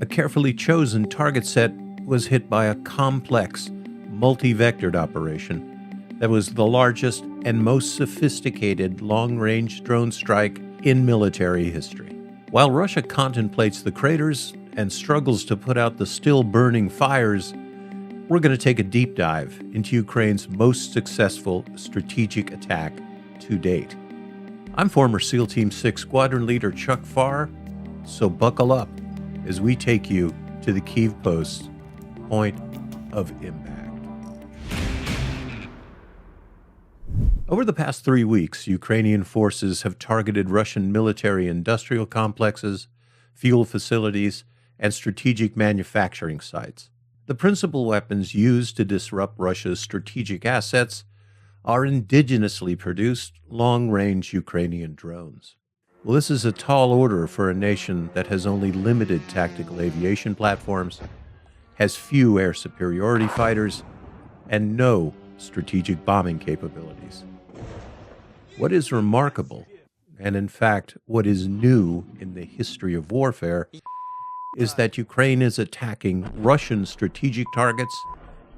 A carefully chosen target set was hit by a complex, multi-vectored operation that was the largest and most sophisticated long-range drone strike in military history. While Russia contemplates the craters and struggles to put out the still-burning fires, we're going to take a deep dive into Ukraine's most successful strategic attack to date. I'm former SEAL Team 6 Squadron Leader Chuck Farr, so buckle up as we take you to the Kyiv Post's point of impact. Over the past 3 weeks, Ukrainian forces have targeted Russian military-industrial complexes, fuel facilities, and strategic manufacturing sites. The principal weapons used to disrupt Russia's strategic assets are indigenously produced long-range Ukrainian drones. Well, this is a tall order for a nation that has only limited tactical aviation platforms, has few air superiority fighters, and no strategic bombing capabilities. What is remarkable, and in fact what is new in the history of warfare, is that Ukraine is attacking Russian strategic targets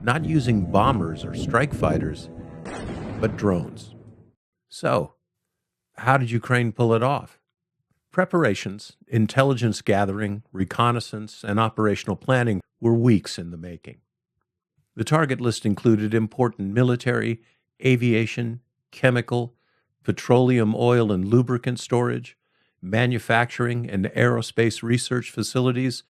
not using bombers or strike fighters, but drones. So, how did Ukraine pull it off? Preparations, intelligence gathering, reconnaissance, and operational planning were weeks in the making. The target list included important military, aviation, chemical, petroleum, oil, and lubricant storage, manufacturing, and aerospace research facilities.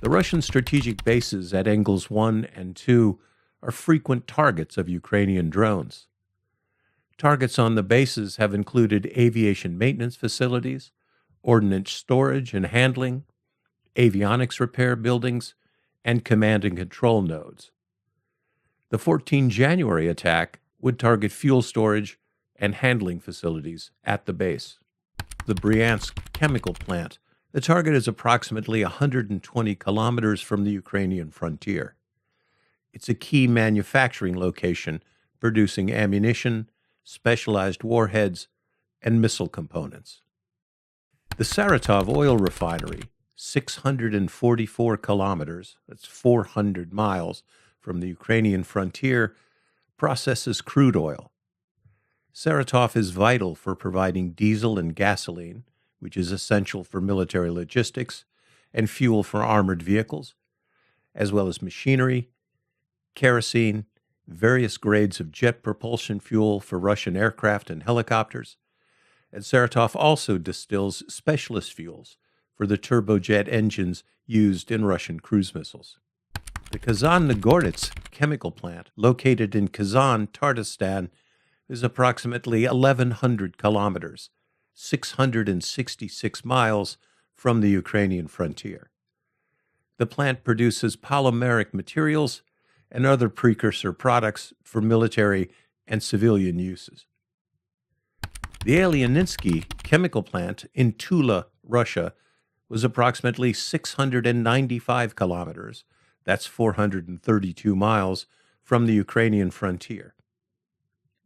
The Russian strategic bases at Engels 1 and 2 are frequent targets of Ukrainian drones. Targets on the bases have included aviation maintenance facilities, ordnance storage and handling, avionics repair buildings, and command and control nodes. The 14 January attack would target fuel storage and handling facilities at the base. The Bryansk chemical plant. The target is approximately 120 kilometers from the Ukrainian frontier. It's a key manufacturing location producing ammunition, specialized warheads, and missile components. The Saratov oil refinery, 644 kilometers, that's 400 miles from the Ukrainian frontier, processes crude oil. Saratov is vital for providing diesel and gasoline, which is essential for military logistics, and fuel for armored vehicles, as well as machinery, kerosene, various grades of jet propulsion fuel for Russian aircraft and helicopters. And Saratov also distills specialist fuels for the turbojet engines used in Russian cruise missiles. The Kazan-Nagornets chemical plant, located in Kazan, Tatarstan, is approximately 1,100 kilometers, 666 miles from the Ukrainian frontier. The plant produces polymeric materials and other precursor products for military and civilian uses. The Alianinsky chemical plant in Tula, Russia, was approximately 695 kilometers, that's 432 miles, from the Ukrainian frontier.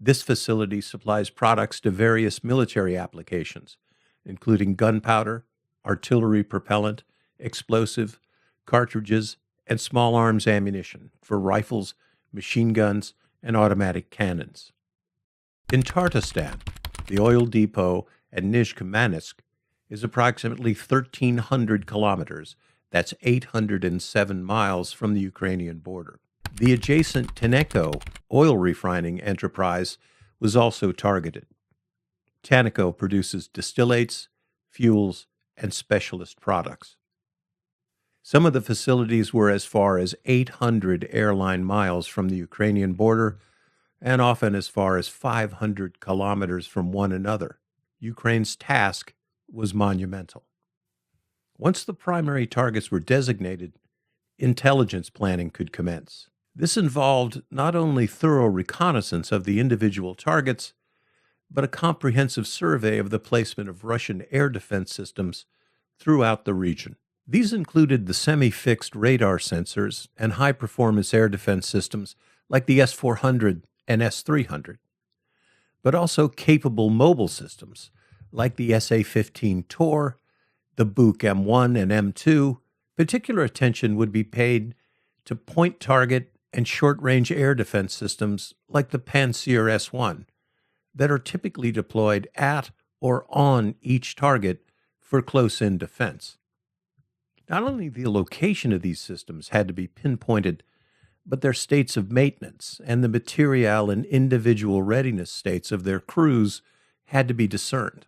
This facility supplies products to various military applications, including gunpowder, artillery propellant, explosive, cartridges, and small arms ammunition for rifles, machine guns, and automatic cannons. In Tatarstan, the oil depot at Nizhkamansky is approximately 1,300 kilometers, that's 807 miles from the Ukrainian border. The adjacent Tenneco oil refining enterprise was also targeted. Tenneco produces distillates, fuels, and specialist products. Some of the facilities were as far as 800 airline miles from the Ukrainian border and often as far as 500 kilometers from one another. Ukraine's task was monumental. Once the primary targets were designated, intelligence planning could commence. This involved not only thorough reconnaissance of the individual targets, but a comprehensive survey of the placement of Russian air defense systems throughout the region. These included the semi-fixed radar sensors and high-performance air defense systems like the S-400 and S-300, but also capable mobile systems like the SA-15 Tor, the Buk M1 and M2, Particular attention would be paid to point target and short-range air defense systems like the Pantsir S-1 that are typically deployed at or on each target for close-in defense. Not only the location of these systems had to be pinpointed, but their states of maintenance and the material and individual readiness states of their crews had to be discerned.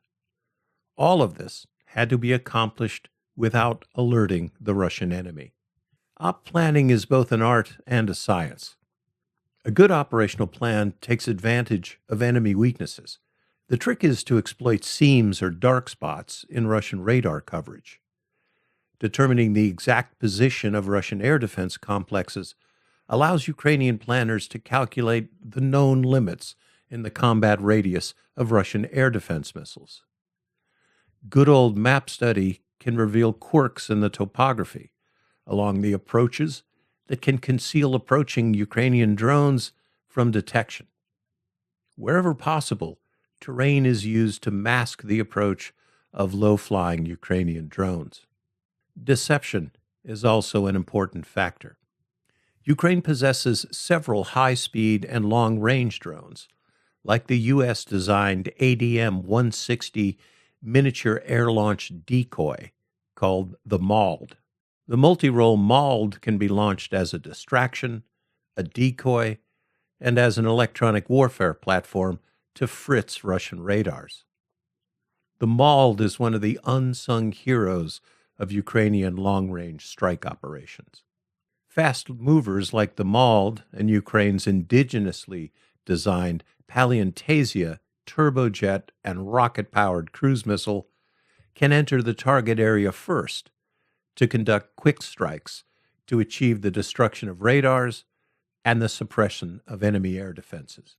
All of this had to be accomplished without alerting the Russian enemy. Op planning is both an art and a science. A good operational plan takes advantage of enemy weaknesses. The trick is to exploit seams or dark spots in Russian radar coverage. Determining the exact position of Russian air defense complexes allows Ukrainian planners to calculate the known limits in the combat radius of Russian air defense missiles. Good old map study can reveal quirks in the topography along the approaches that can conceal approaching Ukrainian drones from detection. Wherever possible, terrain is used to mask the approach of low-flying Ukrainian drones. Deception is also an important factor. Ukraine possesses several high-speed and long-range drones, like the U.S.-designed ADM-160 miniature air-launched decoy called the MALD. The multi-role MALD can be launched as a distraction, a decoy, and as an electronic warfare platform to fritz Russian radars. The MALD is one of the unsung heroes of Ukrainian long-range strike operations. Fast movers like the MALD and Ukraine's indigenously designed Paliantasia turbojet and rocket-powered cruise missile can enter the target area first to conduct quick strikes to achieve the destruction of radars and the suppression of enemy air defenses.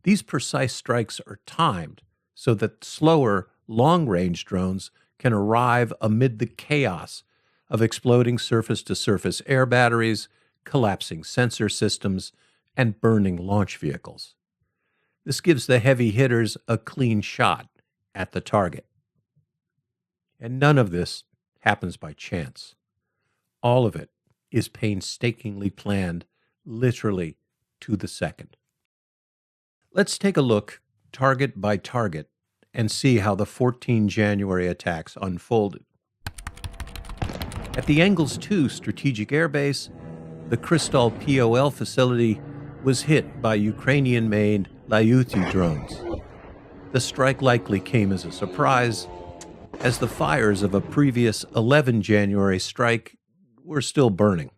These precise strikes are timed so that slower, long-range drones can arrive amid the chaos of exploding surface-to-surface air batteries, collapsing sensor systems, and burning launch vehicles. This gives the heavy hitters a clean shot at the target. And none of this happens by chance. All of it is painstakingly planned, literally to the second. Let's take a look, target by target, and see how the 14 January attacks unfolded. At the Engels 2 Strategic Air Base, the Kristall POL facility was hit by Ukrainian-made Lyuty drones. The strike likely came as a surprise, as the fires of a previous 11 January strike were still burning.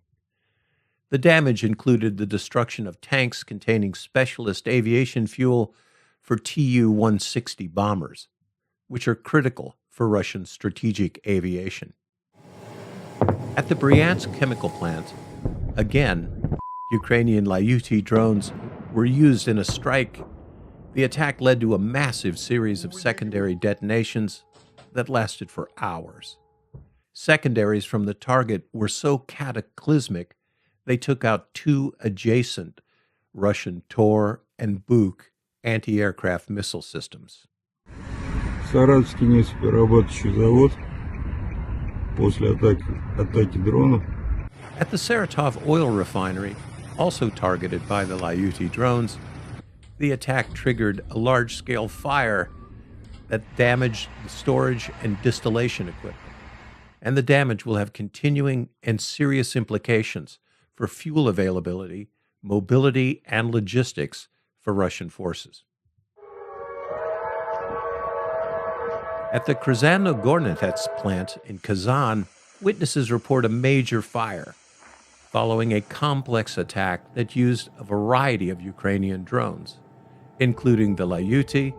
The damage included the destruction of tanks containing specialist aviation fuel for Tu-160 bombers, which are critical for Russian strategic aviation. At the Bryansk chemical plant, again, Ukrainian Lyuty drones were used in a strike. The attack led to a massive series of secondary detonations that lasted for hours. Secondaries from the target were so cataclysmic, they took out two adjacent Russian Tor and Buk anti-aircraft missile systems. Саратовский нефтеперерабатывающий завод после атаки дронов. At the Saratov oil refinery, also targeted by the Lyuty drones, the attack triggered a large-scale fire that damaged the storage and distillation equipment. And the damage will have continuing and serious implications for fuel availability, mobility, and logistics for Russian forces. At the Krasnogornets plant in Kazan, witnesses report a major fire following a complex attack that used a variety of Ukrainian drones, including the Lyuty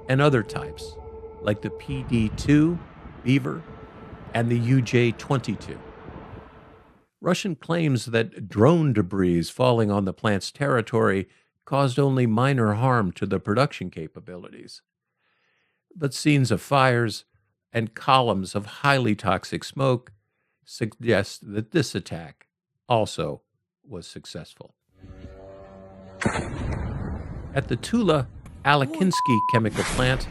and other types, like the PD-2, Beaver, and the UJ-22. Russian claims that drone debris falling on the plant's territory caused only minor harm to the production capabilities. But scenes of fires and columns of highly toxic smoke suggest that this attack also was successful. At the Tula Aleksandrsky chemical plant,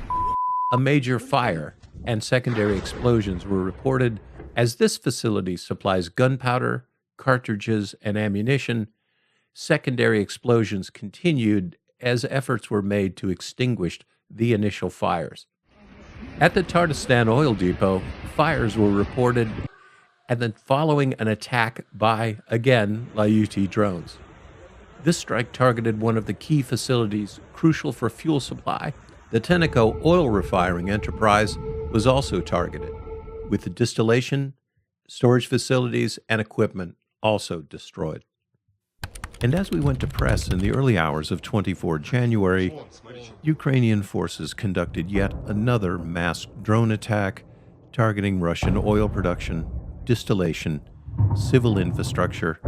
a major fire and secondary explosions were reported As this facility supplies gunpowder, cartridges, and ammunition, secondary explosions continued as efforts were made to extinguish the initial fires. At the Tardistan oil depot, fires were reported, and then following an attack by, again, Layuti drones. This strike targeted one of the key facilities crucial for fuel supply. The Tenneco oil refining enterprise was also targeted, with the distillation, storage facilities, and equipment also destroyed. And as we went to press in the early hours of 24 January, Ukrainian forces conducted yet another masked drone attack targeting Russian oil production, distillation, civil infrastructure,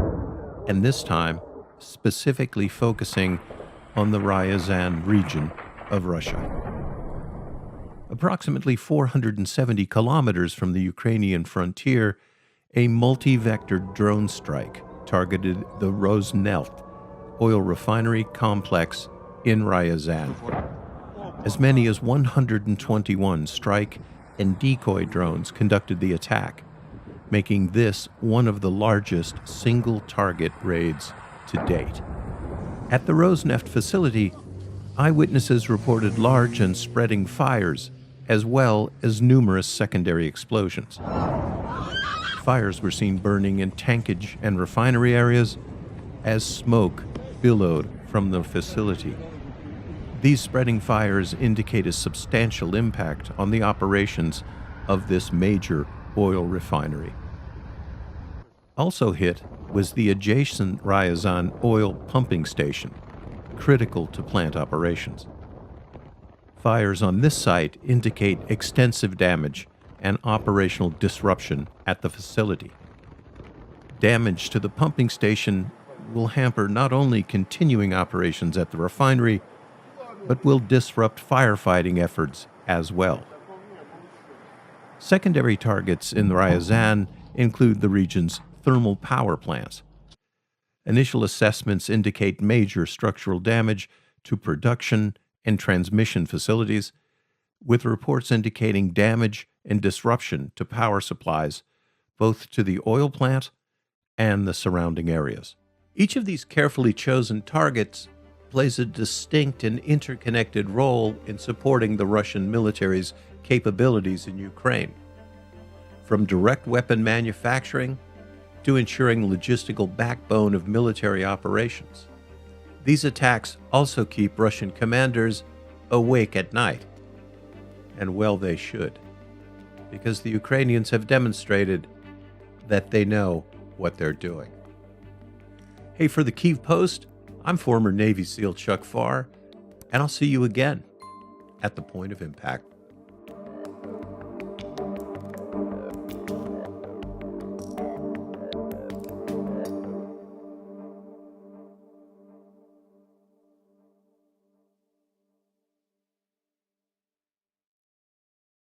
and this time specifically focusing on the Ryazan region of Russia. Approximately 470 kilometers from the Ukrainian frontier, a multi-vector drone strike targeted the Rosneft oil refinery complex in Ryazan. As many as 121 strike and decoy drones conducted the attack, making this one of the largest single-target raids to date. At the Rosneft facility, eyewitnesses reported large and spreading fires, as well as numerous secondary explosions. Fires were seen burning in tankage and refinery areas as smoke billowed from the facility. These spreading fires indicate a substantial impact on the operations of this major oil refinery. Also hit was the adjacent Ryazan oil pumping station, critical to plant operations. Fires on this site indicate extensive damage and operational disruption at the facility. Damage to the pumping station will hamper not only continuing operations at the refinery, but will disrupt firefighting efforts as well. Secondary targets in Ryazan include the region's thermal power plants. Initial assessments indicate major structural damage to production and transmission facilities, with reports indicating damage and disruption to power supplies, both to the oil plant and the surrounding areas. Each of these carefully chosen targets plays a distinct and interconnected role in supporting the Russian military's capabilities in Ukraine, from direct weapon manufacturing to ensuring the logistical backbone of military operations. These attacks also keep Russian commanders awake at night, and well they should, because the Ukrainians have demonstrated that they know what they're doing. Hey, for the Kyiv Post, I'm former Navy SEAL Chuck Farr, and I'll see you again at the point of impact.